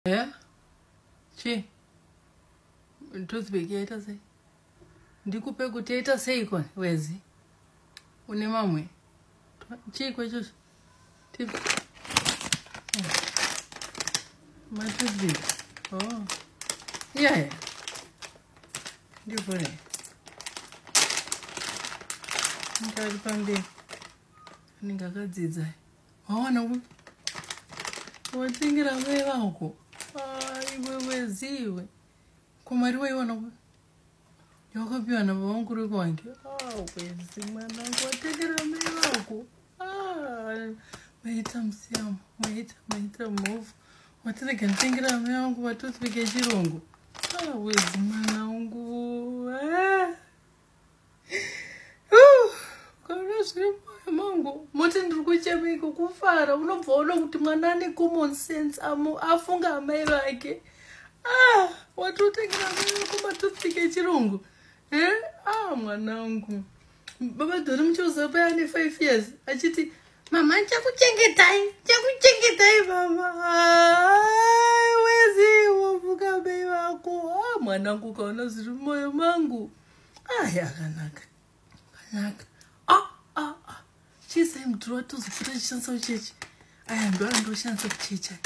Yeah? Chi? Toothpick yaita sei? Ndikupe kuti yaita sei kwa wezi? Une mamwe? Chi kwa chusu? Tip. My toothpick. Oh. Yeah. Ndipone. Nkari pambe. Ningakadzidza. Waona ku? Watingira mai vako. Iwe weziwe. Kumari waiona ku? Yakapiwa na baba wangu riko wangu. Wezi mwanangu watingira mai vako. Maita msiamu. Maita mofu. Watingira tingira mai wangu watoothpick chirungu. Wezi mwanangu. Kana zviri mangu moti ndiri kuchemika kufara unobvaona kuti mwana ane common sense afunga amai vake watotengera mai vako matoothpick echirungu mwanangu baba Dori muchiuza ane 5 years achiti mama chakuchengetai mama wezi wafunga amai vako mwanangu kaona zviri mumwoyo mangu akanaka She's saying, "Do I do the British and so cheap? I am going to chance of teacher."